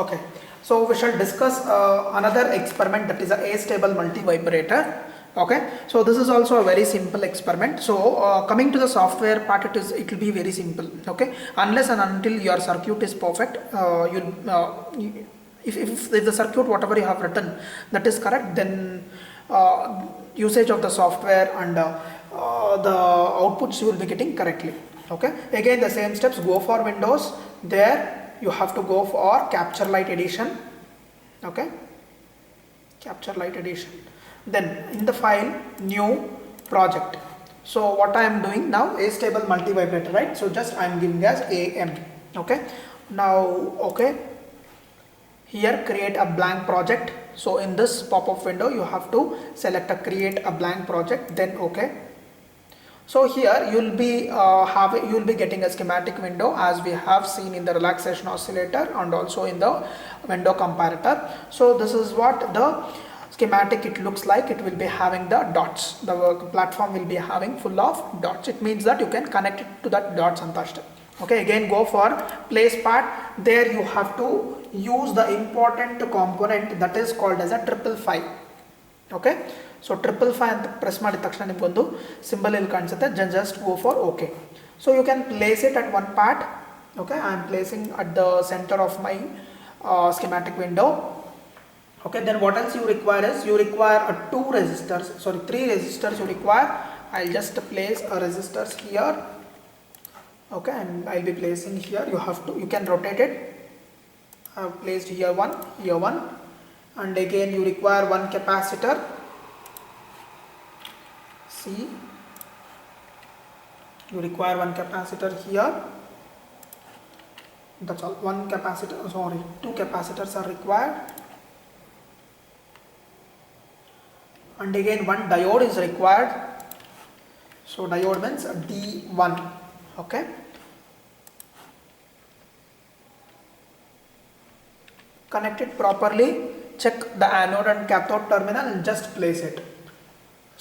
Okay, so we shall discuss another experiment, that is a astable multivibrator. Okay, so this is also a very simple experiment. So coming to the software part, it will be very simple. Okay, unless and until your circuit is perfect, if the circuit whatever you have written that is correct, then usage of the software and the outputs you will be getting correctly. Okay, again the same steps, go for Windows, there you have to go for capture light edition. Okay, capture light edition, then in the file new project. So what I am doing now, astable multivibrator, right? So just I am giving as AM. Okay, now okay, here create a blank project. So in this pop-up window you have to select a create a blank project, then okay. So here you will be getting a schematic window as we have seen in the relaxation oscillator and also in the window comparator. So this is what the schematic it looks like. It will be having the dots. The platform will be having full of dots. It means that you can connect it to that dots and touch it. Okay, again go for place part. There you have to use the important component that is called as a 555. Okay, so 555 ಅಂತ press ಮಾಡಿದ ತಕ್ಷಣ ನಿಮಗೊಂದು symbol ಇಲ್ಲಿ ಕಾಣಿಸುತ್ತೆ. Just go for OK. So you can place it at one part. Okay, I am placing at the center of my schematic window. Okay, then what else you require is you require three resistors you require. I'll just place a resistors here. Okay, and I'll be placing here. You can rotate it. I have placed here one, and again you require one capacitor. See, you require one capacitor here. That's all. Two capacitors are required, and again one diode is required. So diode means D1. Okay, connect it properly, check the anode and cathode terminal and just place it.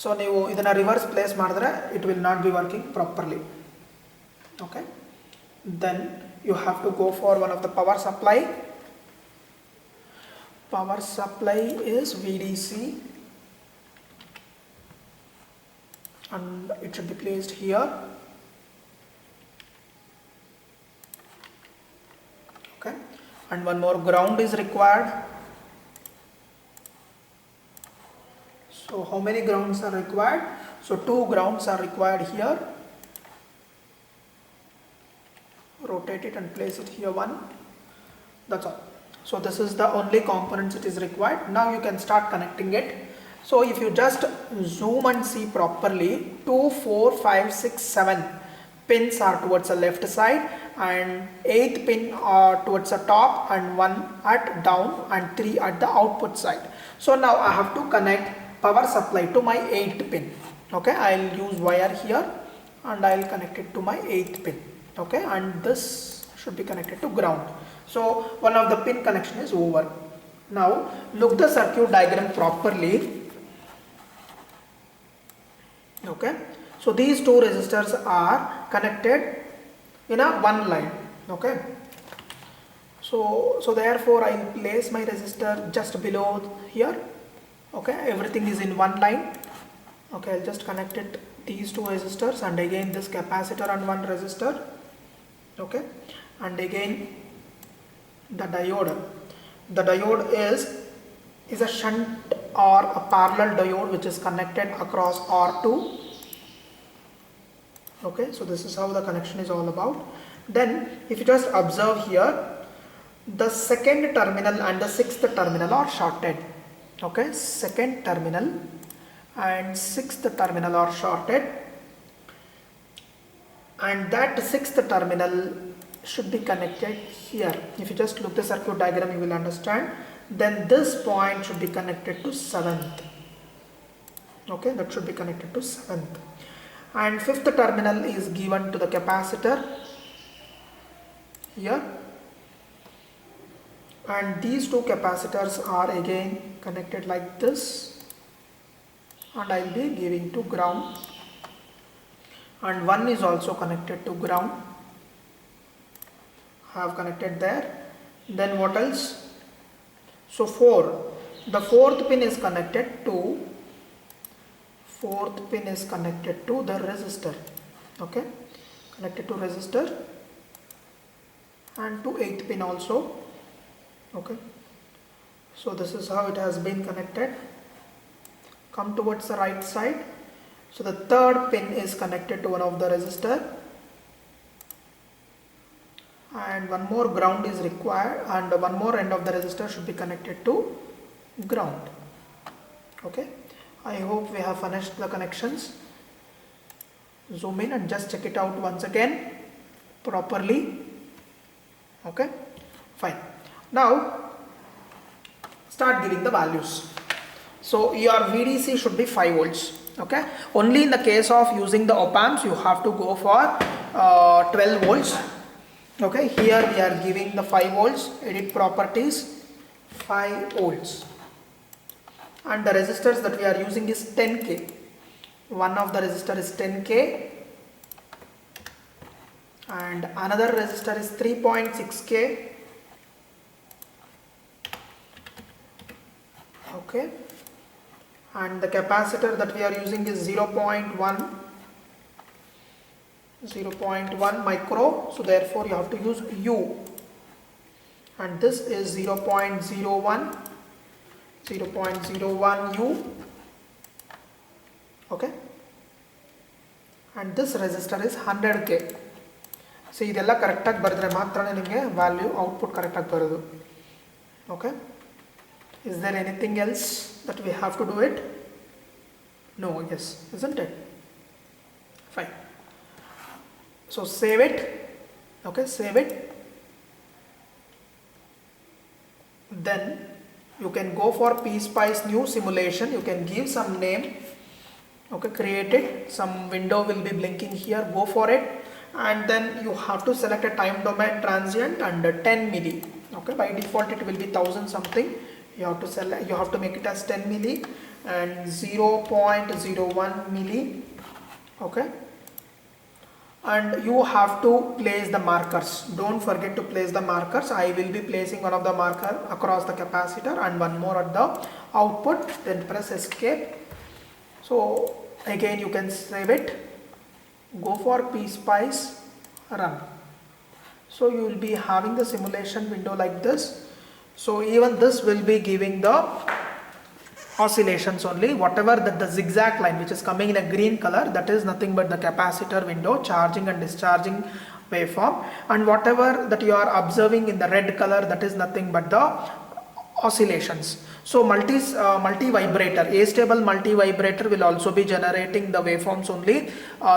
So ನೀವು ಇದನ್ನ reverse place ಮಾಡಿದ್ರೆ it will not be working properly. Okay, then you have to go for one of the power supply. Power supply is VDC and it should be placed here. Okay, and one more ground is required. So how many grounds are required? So two grounds are required here. Rotate it and place it here one. That's all. So this is the only components it is required. Now you can start connecting it. So if you just zoom and see properly, 2, 4, 5, 6, 7 pins are towards the left side and 8th pin are towards the top and 1 at down and 3 at the output side. So now I have to connect power supply to my 8th pin. Okay, I'll use wire here and I'll connect it to my 8th pin. Okay, and this should be connected to ground. So one of the pin connection is over. Now look the circuit diagram properly. Okay, so these two resistors are connected in a one line. Okay, so therefore I will place my resistor just below here. Okay, everything is in one line. Okay, I'll just connect it these two resistors and again this capacitor and one resistor. Okay, and again the diode. The diode is a shunt or a parallel diode which is connected across R2. Okay, so this is how the connection is all about. Then if you just observe here, the second terminal and the sixth terminal are shorted. Okay, second terminal and sixth terminal are shorted, and that sixth terminal should be connected here. If you just look the circuit diagram you will understand. Then this point should be connected to 7th. Okay, that should be connected to 7th, and fifth terminal is given to the capacitor here, and these two capacitors are again connected like this, and I will be giving to ground, and one is also connected to ground. I have connected there. Then what else? So 4. The fourth pin is connected to the resistor. Okay, connected to resistor, and to 8th pin also. Okay, so this is how it has been connected. Come towards the right side. So the third pin is connected to one of the resistor, and one more ground is required, and one more end of the resistor should be connected to ground. Okay, I hope we have finished the connections. Zoom in and just check it out once again properly. Okay, fine. Now start giving the values. So your VDC should be 5 volts. Okay, only in the case of using the op amps you have to go for 12 volts. Okay, here we are giving the 5 volts. Edit properties, 5 volts, and the resistors that we are using is 10k. One of the resistor is 10k and another resistor is 3.6k. Okay, and the capacitor that we are using is 0.1 micro, so therefore you have to use U, and this is 0.01 U. Okay, and this resistor is 100k. So idella correct agi baridre maatrane nimage value output correct agi barodu. Okay, is there anything else that we have to do it? No, yes, isn't it? Fine. So save it. Okay, save it. Then you can go for Pspice new simulation. You can give some name. Okay, create it. Some window will be blinking here. Go for it, and then you have to select a time domain transient under 10 milli. Okay, by default it will be 1000 something. You have to select. You have to make it as 10 milli and 0.01 milli. Okay, and you have to place the markers. Don't forget to place the markers. I will be placing one of the marker across the capacitor and one more at the output. Then press escape. So again you can save it. Go for Pspice, run. So you will be having the simulation window like this. So even this will be giving the oscillations only. Whatever the zigzag line which is coming in a green color, that is nothing but the capacitor window charging and discharging waveform, and whatever that you are observing in the red color, that is nothing but the oscillations. So multi-vibrator, Astable multivibrator will also be generating the waveforms only,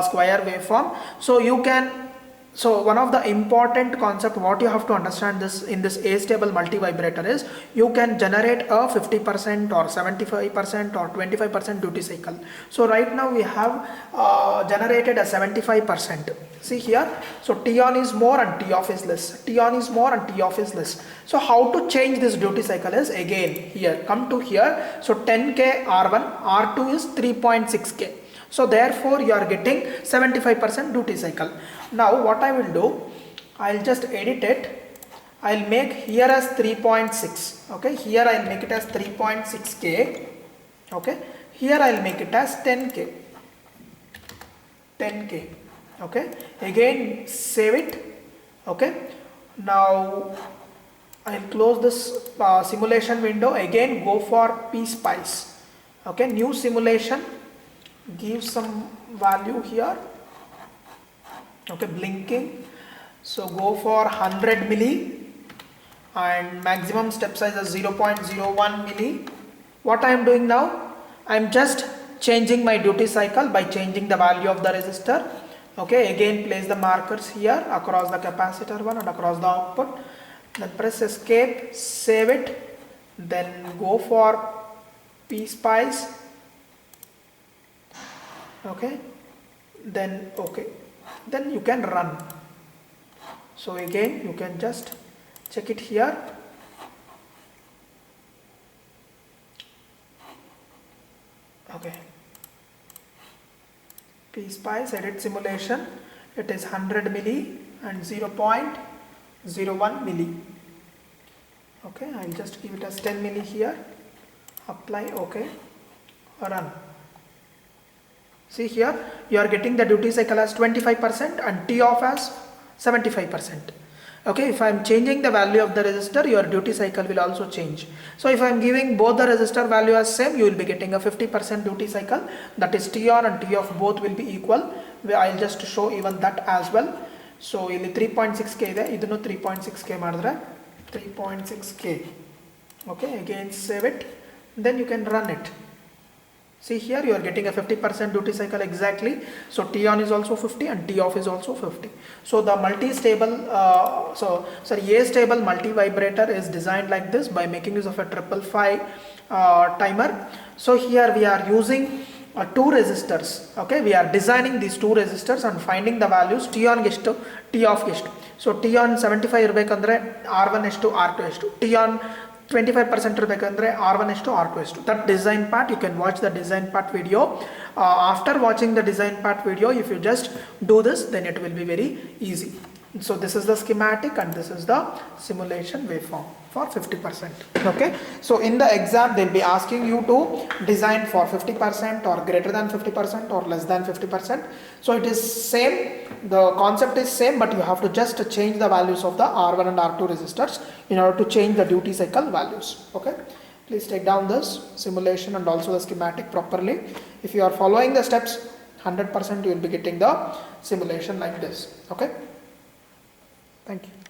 square waveform. So you can, so one of the important concept what you have to understand this in this Astable multivibrator is you can generate a 50% or 75% or 25% duty cycle. So right now we have generated a 75%. See here, so T on is more and T off is less, T on is more and T off is less. So how to change this duty cycle is again here, come to here. So 10k R1, R2 is 3.6k. So therefore you are getting 75% duty cycle. Now what I will do, I'll just edit it. I'll make here as 3.6. Okay, here I'll make it as 3.6k. Okay, here I'll make it as 10k. Okay, again save it. Okay, now I'll close this simulation window. Again go for Pspice. Okay, new simulation. Give some value here. Okay, blinking. So go for 100 milli and maximum step size is 0.01 milli. What I am doing now, I am just changing my duty cycle by changing the value of the resistor. Okay, again place the markers here across the capacitor one and across the output. Then press escape, save it, then go for Pspice. Okay, then then you can run. So again you can just check it here. Okay, Pspice edit simulation, it is 100 milli and 0.01 milli. Okay, I'll just give it as 10 milli here, apply, okay, run. See here, you are getting the duty cycle as 25% and T off as 75%. Okay, if I am changing the value of the resistor, your duty cycle will also change. So if I am giving both the resistor value as same, you will be getting a 50% duty cycle, that is T on and T off both will be equal. I'll just show even that as well. So ಇಲ್ಲಿ 3.6k ಇದೆ, ಇದನ್ನು 3.6k ಮಾಡಿದ್ರೆ 3.6k. Okay, again save it, then you can run it. See here, you are getting a 50% duty cycle exactly. So T on is also 50 and T off is also 50. So the multi-stable, A-stable multi-vibrator is designed like this by making use of a 555 timer. So here we are using two resistors. Okay, we are designing these two resistors and finding the values T on ಎಷ್ಟು, T off ಎಷ್ಟು. So T on 75 ಇರಬೇಕಂದ್ರೆ R1 ಎಷ್ಟು, R2 ಎಷ್ಟು. T on 25% ಇರಬೇಕಂದ್ರೆ R1 ಎಷ್ಟು, R2 ಎಷ್ಟು. That design part, you can watch the design part video. After watching the design part video, if you just do this, then it will be very easy. So this is the schematic and this is the simulation waveform for 50%. Okay, so in the exam they'll be asking you to design for 50% or greater than 50% or less than 50%. So it is same, the concept is same, but you have to just change the values of the R1 and R2 resistors in order to change the duty cycle values. Okay, please take down this simulation and also the schematic properly. If you are following the steps 100%, you will be getting the simulation like this. Okay, thank you.